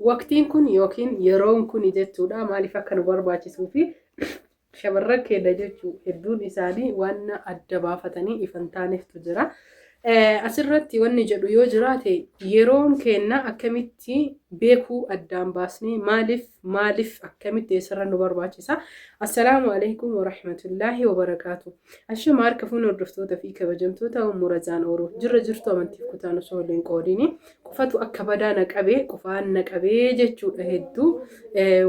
waqtiin kun yookiin yeroon kun jechuudha maaliif akka nu barbaachisuu fi shamarran keenya jechuu hedduun isaanii waan adda baafatanii ifan taaneeftu jira. Asirratti wanni jedhu yoo jiraate yeroon keenya akkamitti beekuu addaan baasnee maaliif akkamitti eessarra nu barbaachisa. Assalaamu alaykum wa rahmatullaahi wa barakaatu. Ashama harka fuun hordoftoota fi kabajamtoota Umurazaan Oroo jirtu amantiif kutaan osoo waliin qoodini qofatu akka badaa naqabee qofaan naqabee jechuudha hedduu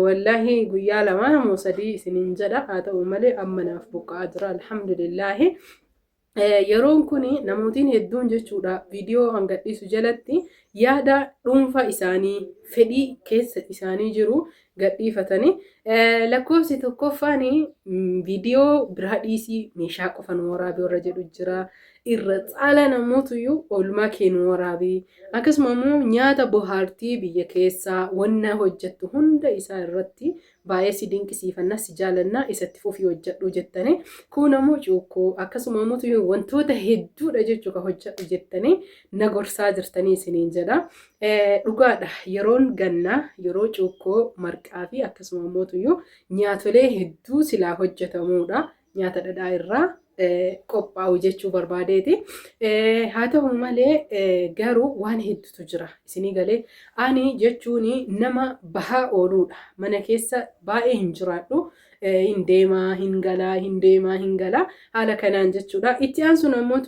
wallaahi guyyaa lama moo sadii isiniin jedha haa ta'u malee amma naaf buqqa'aa jira alhamdulillaahi. Yeroon kuni namootiin hedduun jechuudha viidiyoo hangadhiisu jalatti yaada dhuunfa isaanii fedhii keessa isaanii jiru gadhiifatanii lakkoofsi tokkoffaan viidiyoo biraa dhiisii meeshaa qofa nu waraabe warra jedhu jira. Irra caala namootuyyuu oolmaa kennu waraabe akkasuma immoo nyaata bohaartii biyya keessaa wanna hojjettu hunda isaa irratti baay'ee si dinqisiifanna si jaalanna isatti fufii hojjedhu jettanii kun ammoo cuukkoo akkasuma immoo wantoota hedduudha jechuudha hojjedhu jettanii na gorsaa jirtanii isiniin jedha. Dhugaadha yeroon gannaa yeroo cuukkoo marqaa fi akkasuma immoo nyaatolee hedduu silaa hojjetamuudha nyaata dhadhaa irraa qophaa'u jechuu barbaadeeti. Haa ta'u malee garuu waan hedduutu jira isinii galee ani jechuun nama bahaa ooluudha mana keessa baay'ee hin jiraadhu. Hin deemaa hin galaa haala kanaan jechuudha. Itti aansuun ammoo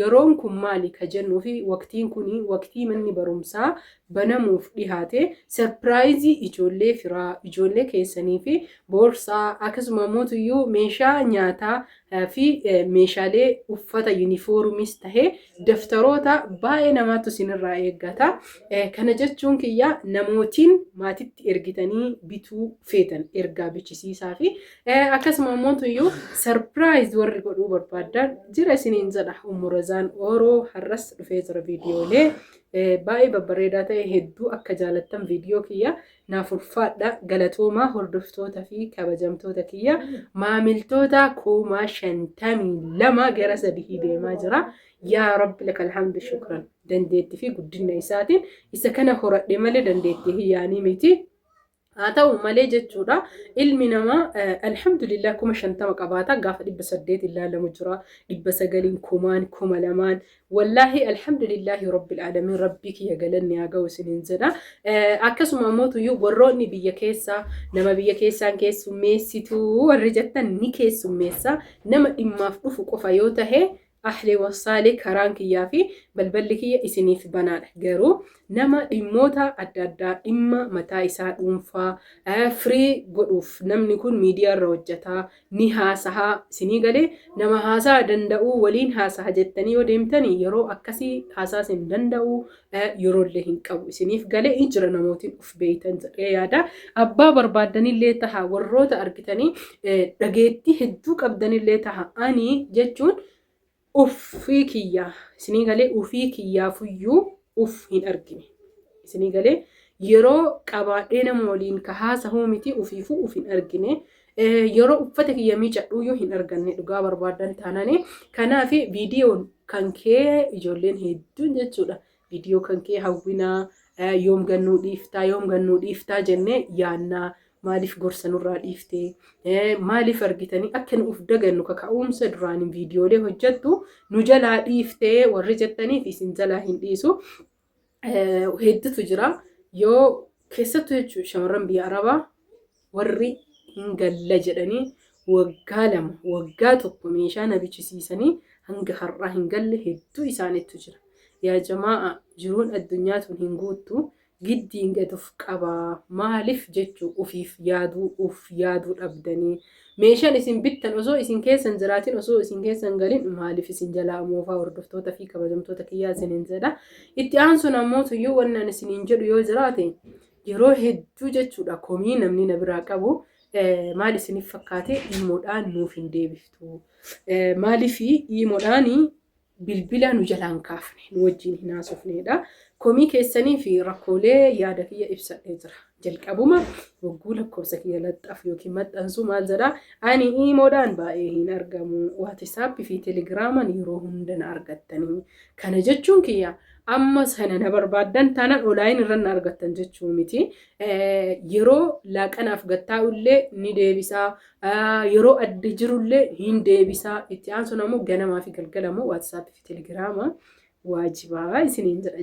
yeroon kun maali ka jennuu fi waqtiin kun waqtii manni barumsaa banamuuf dhihaate sarpiraayizii ijoollee firaa ijoollee keessanii fi boorsaa akkasuma ammoo meeshaa nyaataa fi meeshaalee uffata yuunifoormiis tahee daftaroota baay'ee namaatu isinirraa eeggata. Kana jechuun kiyya namootiin maatitti ergitanii bituu feetan ergaa bichisiisaa fi akkasuma ammoo sarpiraayiz warri godhuu barbaadan jira isiniin jedha. Umurazaan Oroo har'as dhufee jira viidiyoolee baay'ee babbareedaa ta'e hedduu akka jaalattan viidiyoo kiyya naaf ulfaadha. Galatoomaa hordoftoota fi kabajamtoota kiyya maamiltoota 52 gara 3 deemaa jira. Yaa rabbi lakal hamdu shukran dandeettii fi guddina isaatiin isa kana horadhe malee dandeettii hiyyaanii miti. Haa ta'u malee jechuudha ilmi namaa alhamdulillah 50 qabaata gaafa 800 ilaalamu jira 900 kumaan 2000 wallahi alhamdulillah rabbil alamin rabbi kiyya galanni haa ga'u isiniin jedha. Akkasuma ammoo warroonni biyya keessaa nama biyya keessaan keessummeessitu warri jettan ni keessummeessa nama dhimmaaf dhufu qofa yoo tahe ahli wasaale karaan kiyyaa fi balballi kiyya isiniif banaadha. Garuu nama dhimmoota adda addaa dhimma mataa isaa dhuunfaa firii godhuuf namni kun miidiyaa irra hojjetaa ni haasahaa isinii galee nama haasaa danda'u waliin haasaha jettanii yoo deemtanii yeroo akkasii haasaas hin danda'u yeroollee hin qabu isiniif galee jira namootiin uf beeytan jedhee yaada. Abbaa barbaadanillee taha warroota argitanii dhageettii hedduu qabdanillee taha ani jechuun ufii kiyyaa isinii galee ufii kiyyaafuyyuu uf hin argine isinii galee yeroo qabaadhee nama waliin ka haasa'uu miti ufiifuu uf hin argine yeroo uffata kiyya miicadhuuyyuu hin arganne dhugaa barbaadan taanane. Kanaaf viidiyoon kan kee ijoolleen hedduun jechuudha viidiyoo kan kee hawwinaa yoom gannuu dhiiftaa jennee yaannaa. Maaliif gorsa nurraa dhiiftee maaliif argitanii akka nu uf dagannu kaka'umsa duraan viidiyoolee hojjettu nu jalaa dhiiftee warri jettaniif isin jalaa hin dhiisu hedduutu jira. Yoo keessattuu jechuudha shamarran biyya arabaa warri hin galla jedhanii waggaa 2 waggaa 1 meeshaa na bichisiisanii hanga har'aa hin galle hedduu isaaniitu jira. Yaa jamaa jiruun addunyaa tun hin guuttu. Giddiin gatuuf qabaa maaliif jechuu ufiif yaaduu dhabdanii meeshaan isin bittan osoo isin keessan jiraatin osoo isin keessan galin maaliif isin jalaa moofaa hordoftoota fi kabajamtoota kiyyaa isiniin jedha. Itti aansuun ammoo wannan isiniin jedhu yoo jiraate yeroo hedduu jechuudha komii namni na biraa qabu maal isiniif fakkaate imoodhaan nuuf hin deebiftu maaliif imoodhaan bilbila nu jalaan kaafne nu wajjin hin haasofnedha. Komii keessanii fi rakkoolee yaada kiyya ibsadhee jira. Jalqabuma wagguu lakkoofsa kiyya laxxaaf yookiin maxxansuu maal jedhaa ani imoodhaan baay'ee hin argamu. WhatsApp fi Telegiraamaan yeroo hunda na argattanii. Kana jechuun kiyya ammas kana na barbaadan taanaan onlaayinii irra na argattan jechuu miti. Yeroo laaqanaaf gattaa'ullee ni deebisaa. Yeroo adda jirullee hin deebisaa. Itti aansuun ammoo ganamaa fi galgala ammoo waatsaappii fi teelegiraama waajibaa isiniin jedha.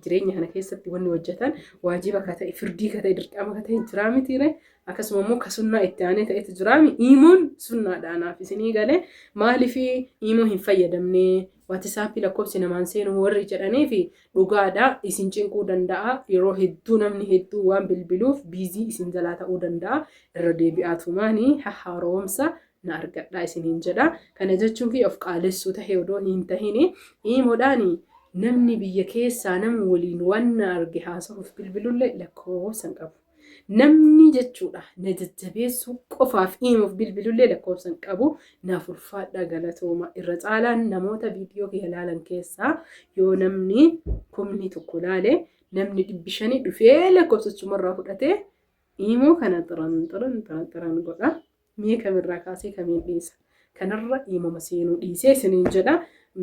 Jireenya kana keessatti wanni hojjetan waajiba akka ta'e, firdii akka ta'e, dirqama akka ta'e jira mitiire. Akkasuma immoo ka sunnaa itti aanee ta'etu jiraami. Iimoon sunnaadhaanaaf isinii galee maaliif iimoo hin fayyadamne waatsaappii lakkoofsi namaan seenu warri jedhanii fi dhugaadhaa isin cinquu danda'a. Yeroo hedduu namni hedduu waan bilbiluuf biizii isin jalaa ta'uu danda'a. Irra deebi'aatumaanii haaromsa na argadhaa isiniin jedha. Kana jechuun fi of qaalessuu tahee odoo hin tahini iimoodhaan namni biyya keessaa nama waliin waan na arge haasa'uuf bilbilullee lakkoofsa hin qabu. Namni jechuudha na jajjabeessuu qofaaf iimoof bilbilullee lakkoofsa hin qabu. Naaf ulfaadha galatooma. Irra caalaan namoota viidiyoo kee ilaalan keessaa yoo namni 1,000 ilaale namni 500 dhufee lakkoofsachumarraa fudhatee iimoo kana xiran godha. Mee kamirraa kaasee kamiin dhiisa? Kanarra iimoma seenuu dhiisee isiniin jedha.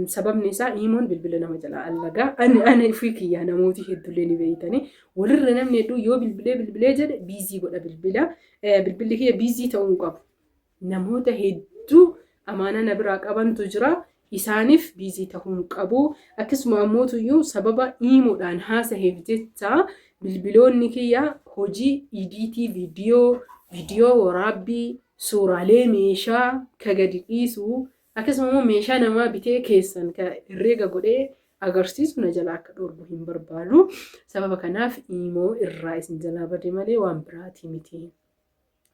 Sababni isaa iimoon bilbila nama jalaa allagaa. Ani ofii kiyyaa namooti hedduullee ni beeytanii. Walirra namni hedduu yoo bilbilee jedhe biizii godha bilbila. Bilbilli kiyya biizii ta'uu hin qabu. Namoota hedduu amaana na biraa qabantu jira. Isaaniif biizii ta'uu hin qabu. Akkasuma ammootuyyuu sababa iimoodhaan haasaheef jecha bilbiloonni kiyya hojii idiitii viidiyoo waraabbii suuraalee meeshaa ka gadi dhiisu akkasuma immoo meeshaa namaa bitee keessan ka herreega godhee agarsiisu na jalaa akka dhorbu hin barbaadu. Sababa kanaaf iimoo irraa isin jalaa bade malee waan biraatii miti.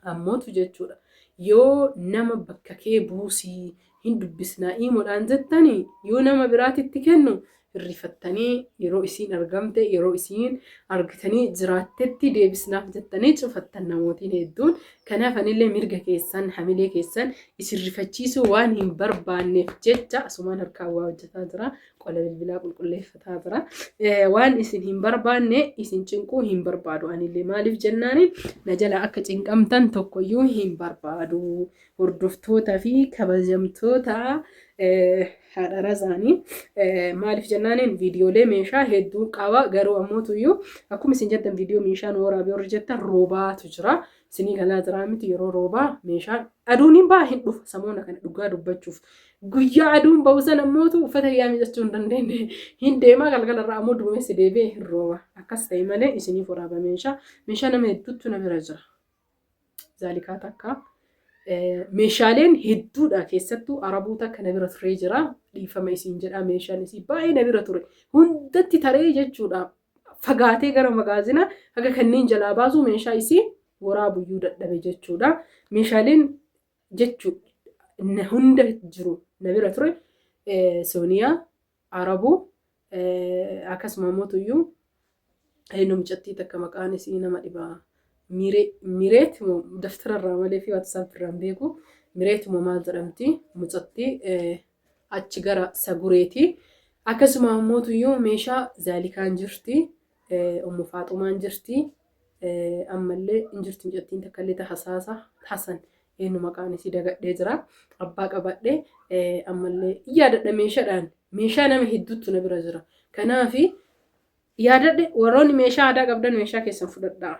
Ammootu jechuudha. Yoo nama bakka kee buusii hin dubbisnaa iimoodhaan jettanii yoo nama biraatitti kennu hirrifattanii yeroo isiin argamte yeroo isiin argitanii jiraattetti deebisnaaf jettanii cufattan namootiin hedduun. Kanaaf anillee mirga keessan hamilee keessan isin rifachiisuu waan hin barbaanneef jecha asumaan harkaan waa hojjetaa jira. Qola bilbilaa qulqulleeffataa jira. Waan isin hin barbaanne isin cinquu hin barbaadu. Anillee maaliif jennaani na jala akka cinqamtan tokkoyyuu hin barbaadu. Hordoftoota fi kabajamtoota haadha razaanii maaliif jennaaniin viidiyoolee meeshaa hedduu qaba. Garuu ammootuyyuu akkuma isin jettan viidiyoo meeshaan waraabee warri jettan roobaatu jira. Isinii galaa jira miti yeroo roobaa meeshaan aduun hin baa hin dhufa samoona kana dhugaa dubbachuuf. Guyyaa aduun ba'u sana ammootu uffata yaa miiccachuu hin dandeenye hin deemaa galgalarraa ammoo duumessi deebi'ee hin rooba. Akkas ta'e malee isiniif waraaba meeshaa nama hedduutu na bira jira. Zaalikaa takka. Meeshaaleen hedduudha keessattuu araboota akka na bira turee jira. Dhiifama isiin jedha meeshaan isii baay'ee na bira ture. Hundatti taree jechuudha. Fagaatee gara magaazina haga kanneen jalaa baasuu meeshaa isii waraabuyyuu dadhabe jechuudha. Meeshaaleen jechuudha hunda jiru na bira ture. Sooniyaa, Arabuu akkasuma mootuyyuu namicattii takka maqaan isii nama dhibaa. Mireet daftararraa malee fi waatsaappirraan beeku. Mireet maal jedhamti mucattii achi gara sagureeti. Akkasuma ammootuyyuu meeshaa zaalikaan jirti. Ummu Faaxumaan jirti. Ammallee hin jirti mucattiin takkallee hasaasa Hasan eenyu maqaan isii dagadhee jira. Abbaa qabadhee ammallee yaadadha meeshaadhaan. Meeshaa nama hedduutu na bira jira. Kanaafi yaadadhe warroonni meeshaa aadaa qabdan meeshaa keessan fudhadhaa.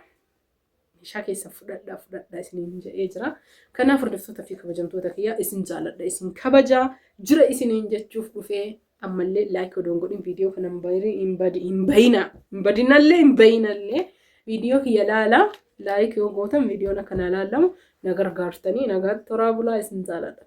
Meeshaa keessan fudhadhaa isiniin jedhee jira. Kanaaf hordoftoota fi kabajamtoota kiyyaa isin jaaladha. Isin kabajaa jira isiniin jechuuf dhufee ammallee laayik odoon godhin viidiyoo kana hin badinallee hin bayinallee viidiyoo kiyya laala. Laayik yoo gootan viidiyoon akkana laalamu na gargaartanii nagaatti toraa bulaa isin jaaladha.